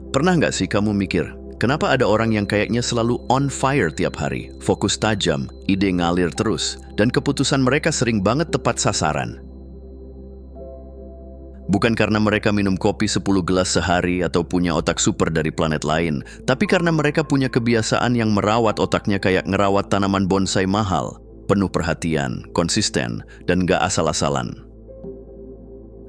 Pernah nggak sih kamu mikir, kenapa ada orang yang kayaknya selalu on fire tiap hari, fokus tajam, ide ngalir terus, dan keputusan mereka sering banget tepat sasaran? Bukan karena mereka minum kopi 10 gelas sehari atau punya otak super dari planet lain, tapi karena mereka punya kebiasaan yang merawat otaknya kayak ngerawat tanaman bonsai mahal, penuh perhatian, konsisten, dan gak asal-asalan.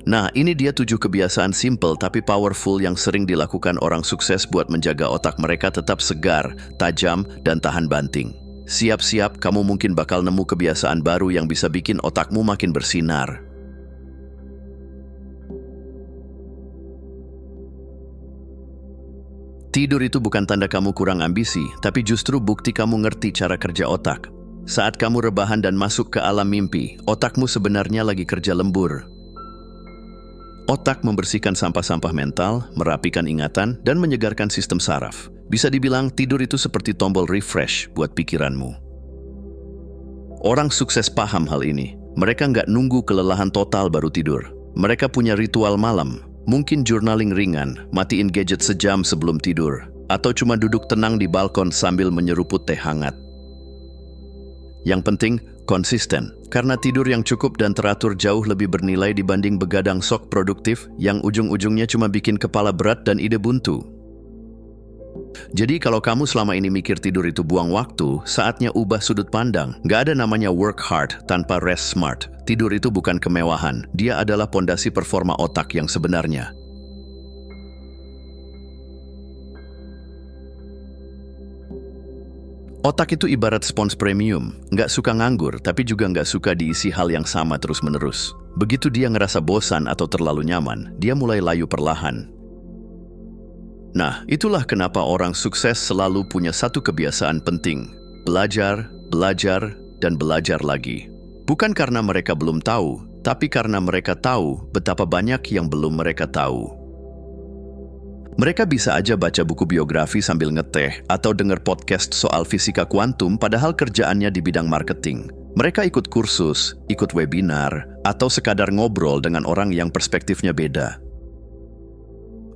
Nah, ini dia 7 kebiasaan simple tapi powerful yang sering dilakukan orang sukses buat menjaga otak mereka tetap segar, tajam, dan tahan banting. Siap-siap, kamu mungkin bakal nemu kebiasaan baru yang bisa bikin otakmu makin bersinar. Tidur itu bukan tanda kamu kurang ambisi, tapi justru bukti kamu ngerti cara kerja otak. Saat kamu rebahan dan masuk ke alam mimpi, otakmu sebenarnya lagi kerja lembur. Otak membersihkan sampah-sampah mental, merapikan ingatan, dan menyegarkan sistem saraf. Bisa dibilang tidur itu seperti tombol refresh buat pikiranmu. Orang sukses paham hal ini. Mereka nggak nunggu kelelahan total baru tidur. Mereka punya ritual malam. Mungkin journaling ringan, matiin gadget sejam sebelum tidur, atau cuma duduk tenang di balkon sambil menyeruput teh hangat. Yang penting, konsisten. Karena tidur yang cukup dan teratur jauh lebih bernilai dibanding begadang sok produktif yang ujung-ujungnya cuma bikin kepala berat dan ide buntu. Jadi kalau kamu selama ini mikir tidur itu buang waktu, saatnya ubah sudut pandang. Nggak ada namanya work hard tanpa rest smart. Tidur itu bukan kemewahan, dia adalah pondasi performa otak yang sebenarnya. Otak itu ibarat spons premium, nggak suka nganggur, tapi juga nggak suka diisi hal yang sama terus-menerus. Begitu dia ngerasa bosan atau terlalu nyaman, dia mulai layu perlahan. Nah, itulah kenapa orang sukses selalu punya satu kebiasaan penting. Belajar, belajar, dan belajar lagi. Bukan karena mereka belum tahu, tapi karena mereka tahu betapa banyak yang belum mereka tahu. Mereka bisa aja baca buku biografi sambil ngeteh atau dengar podcast soal fisika kuantum padahal kerjaannya di bidang marketing. Mereka ikut kursus, ikut webinar, atau sekadar ngobrol dengan orang yang perspektifnya beda.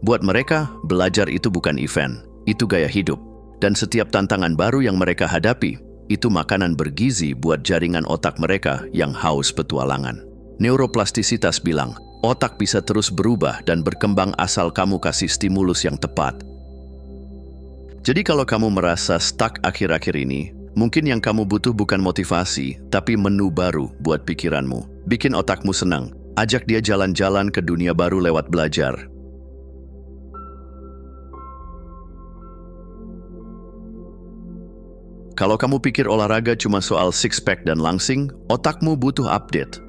Buat mereka, belajar itu bukan event, itu gaya hidup. Dan setiap tantangan baru yang mereka hadapi, itu makanan bergizi buat jaringan otak mereka yang haus petualangan. Neuroplastisitas bilang, otak bisa terus berubah dan berkembang asal kamu kasih stimulus yang tepat. Jadi kalau kamu merasa stuck akhir-akhir ini, mungkin yang kamu butuh bukan motivasi, tapi menu baru buat pikiranmu. Bikin otakmu senang, ajak dia jalan-jalan ke dunia baru lewat belajar. Kalau kamu pikir olahraga cuma soal six-pack dan langsing, otakmu butuh update.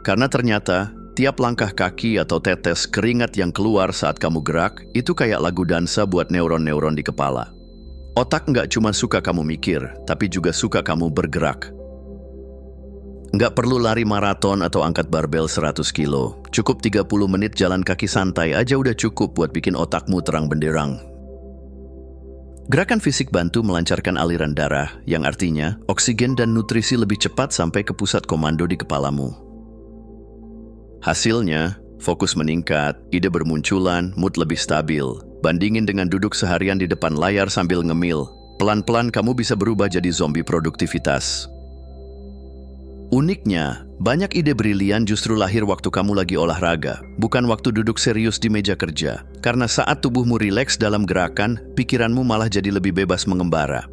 Karena ternyata, tiap langkah kaki atau tetes keringat yang keluar saat kamu gerak, itu kayak lagu dansa buat neuron-neuron di kepala. Otak nggak cuma suka kamu mikir, tapi juga suka kamu bergerak. Nggak perlu lari maraton atau angkat barbel 100 kilo. Cukup 30 menit jalan kaki santai aja udah cukup buat bikin otakmu terang benderang. Gerakan fisik bantu melancarkan aliran darah, yang artinya oksigen dan nutrisi lebih cepat sampai ke pusat komando di kepalamu. Hasilnya, fokus meningkat, ide bermunculan, mood lebih stabil. Bandingin dengan duduk seharian di depan layar sambil ngemil, pelan-pelan kamu bisa berubah jadi zombie produktivitas. Uniknya, banyak ide brilian justru lahir waktu kamu lagi olahraga, bukan waktu duduk serius di meja kerja. Karena saat tubuhmu rileks dalam gerakan, pikiranmu malah jadi lebih bebas mengembara.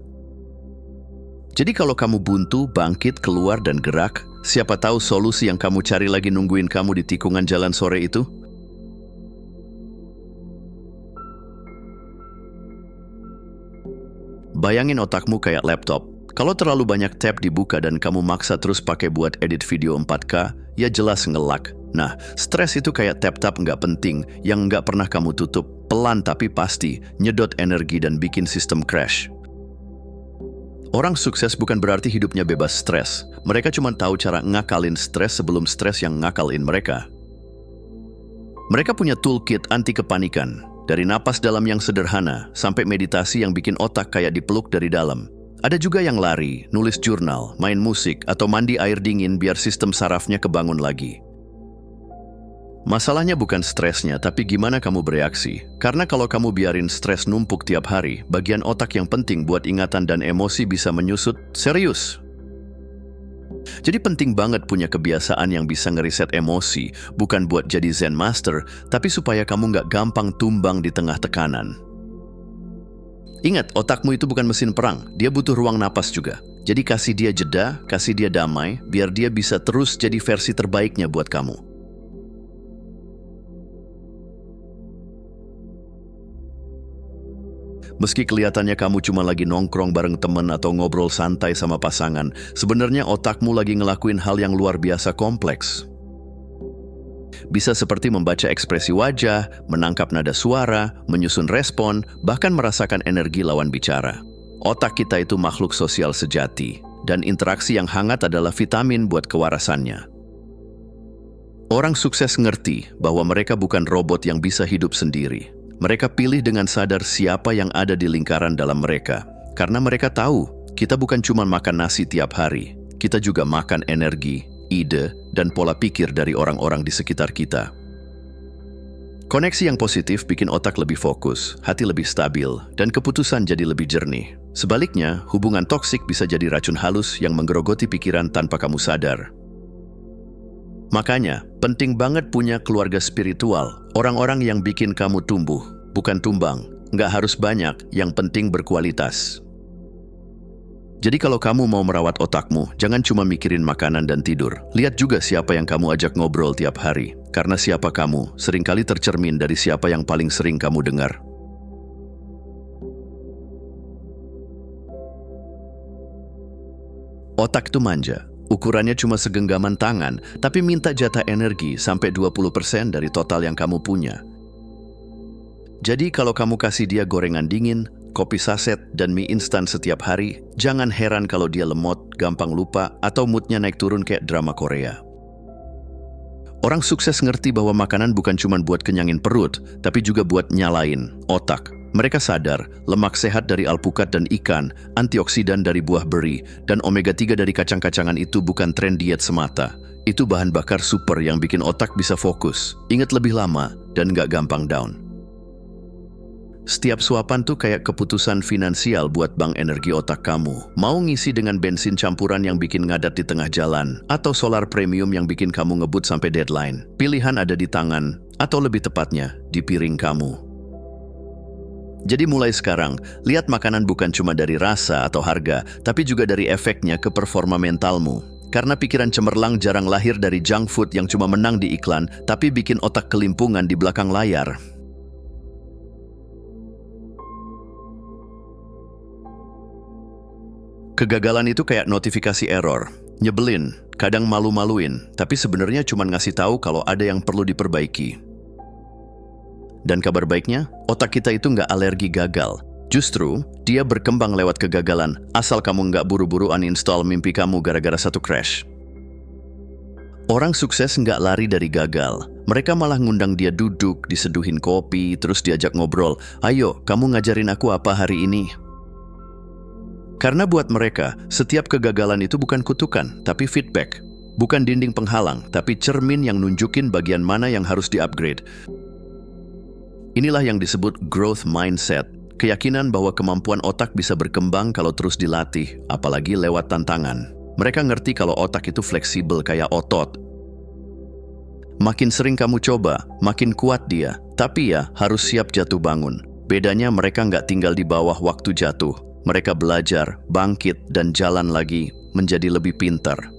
Jadi kalau kamu buntu, bangkit, keluar, dan gerak, siapa tahu solusi yang kamu cari lagi nungguin kamu di tikungan jalan sore itu? Bayangin otakmu kayak laptop. Kalau terlalu banyak tab dibuka dan kamu maksa terus pakai buat edit video 4K, ya jelas ngelak. Nah, stres itu kayak tab-tab nggak penting yang nggak pernah kamu tutup. Pelan tapi pasti, nyedot energi dan bikin sistem crash. Orang sukses bukan berarti hidupnya bebas stres. Mereka cuma tahu cara ngakalin stres sebelum stres yang ngakalin mereka. Mereka punya toolkit anti kepanikan. Dari napas dalam yang sederhana, sampai meditasi yang bikin otak kayak dipeluk dari dalam. Ada juga yang lari, nulis jurnal, main musik, atau mandi air dingin biar sistem sarafnya kebangun lagi. Masalahnya bukan stresnya, tapi gimana kamu bereaksi. Karena kalau kamu biarin stres numpuk tiap hari, bagian otak yang penting buat ingatan dan emosi bisa menyusut serius. Jadi penting banget punya kebiasaan yang bisa ngeriset emosi, bukan buat jadi Zen Master, tapi supaya kamu nggak gampang tumbang di tengah tekanan. Ingat, otakmu itu bukan mesin perang, dia butuh ruang napas juga. Jadi kasih dia jeda, kasih dia damai, biar dia bisa terus jadi versi terbaiknya buat kamu. Meski kelihatannya kamu cuma lagi nongkrong bareng temen atau ngobrol santai sama pasangan, sebenarnya otakmu lagi ngelakuin hal yang luar biasa kompleks. Bisa seperti membaca ekspresi wajah, menangkap nada suara, menyusun respon, bahkan merasakan energi lawan bicara. Otak kita itu makhluk sosial sejati, dan interaksi yang hangat adalah vitamin buat kewarasannya. Orang sukses ngerti bahwa mereka bukan robot yang bisa hidup sendiri. Mereka pilih dengan sadar siapa yang ada di lingkaran dalam mereka. Karena mereka tahu, kita bukan cuma makan nasi tiap hari. Kita juga makan energi, ide, dan pola pikir dari orang-orang di sekitar kita. Koneksi yang positif bikin otak lebih fokus, hati lebih stabil, dan keputusan jadi lebih jernih. Sebaliknya, hubungan toksik bisa jadi racun halus yang menggerogoti pikiran tanpa kamu sadar. Makanya, penting banget punya keluarga spiritual, orang-orang yang bikin kamu tumbuh, bukan tumbang. Nggak harus banyak, yang penting berkualitas. Jadi kalau kamu mau merawat otakmu, jangan cuma mikirin makanan dan tidur. Lihat juga siapa yang kamu ajak ngobrol tiap hari. Karena siapa kamu, seringkali tercermin dari siapa yang paling sering kamu dengar. Otak itu manja. Ukurannya cuma segenggaman tangan, tapi minta jatah energi sampai 20% dari total yang kamu punya. Jadi kalau kamu kasih dia gorengan dingin, kopi saset, dan mie instan setiap hari, jangan heran kalau dia lemot, gampang lupa, atau moodnya naik turun kayak drama Korea. Orang sukses ngerti bahwa makanan bukan cuma buat kenyangin perut, tapi juga buat nyalain otak. Mereka sadar, lemak sehat dari alpukat dan ikan, antioksidan dari buah beri, dan omega 3 dari kacang-kacangan itu bukan tren diet semata. Itu bahan bakar super yang bikin otak bisa fokus, ingat lebih lama, dan nggak gampang down. Setiap suapan tuh kayak keputusan finansial buat bank energi otak kamu. Mau ngisi dengan bensin campuran yang bikin ngadat di tengah jalan, atau solar premium yang bikin kamu ngebut sampai deadline. Pilihan ada di tangan, atau lebih tepatnya, di piring kamu. Jadi mulai sekarang, lihat makanan bukan cuma dari rasa atau harga, tapi juga dari efeknya ke performa mentalmu. Karena pikiran cemerlang jarang lahir dari junk food yang cuma menang di iklan, tapi bikin otak kelimpungan di belakang layar. Kegagalan itu kayak notifikasi error. Nyebelin, kadang malu-maluin, tapi sebenarnya cuma ngasih tahu kalau ada yang perlu diperbaiki. Dan kabar baiknya, otak kita itu nggak alergi gagal. Justru, dia berkembang lewat kegagalan, asal kamu nggak buru-buru uninstall mimpi kamu gara-gara satu crash. Orang sukses nggak lari dari gagal. Mereka malah ngundang dia duduk, diseduhin kopi, terus diajak ngobrol. Ayo, kamu ngajarin aku apa hari ini? Karena buat mereka, setiap kegagalan itu bukan kutukan, tapi feedback. Bukan dinding penghalang, tapi cermin yang nunjukin bagian mana yang harus di-upgrade. Inilah yang disebut growth mindset, keyakinan bahwa kemampuan otak bisa berkembang kalau terus dilatih, apalagi lewat tantangan. Mereka ngerti kalau otak itu fleksibel kayak otot. Makin sering kamu coba, makin kuat dia, tapi ya harus siap jatuh bangun. Bedanya mereka nggak tinggal di bawah waktu jatuh. Mereka belajar, bangkit, dan jalan lagi menjadi lebih pintar.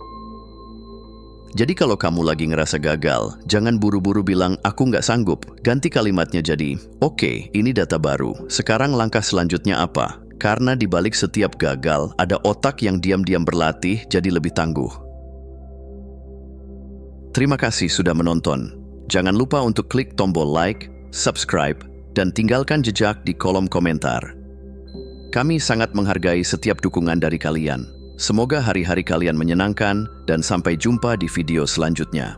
Jadi kalau kamu lagi ngerasa gagal, jangan buru-buru bilang, aku nggak sanggup. Ganti kalimatnya jadi, oke, ini data baru. Sekarang langkah selanjutnya apa? Karena di balik setiap gagal, ada otak yang diam-diam berlatih jadi lebih tangguh. Terima kasih sudah menonton. Jangan lupa untuk klik tombol like, subscribe, dan tinggalkan jejak di kolom komentar. Kami sangat menghargai setiap dukungan dari kalian. Semoga hari-hari kalian menyenangkan dan sampai jumpa di video selanjutnya.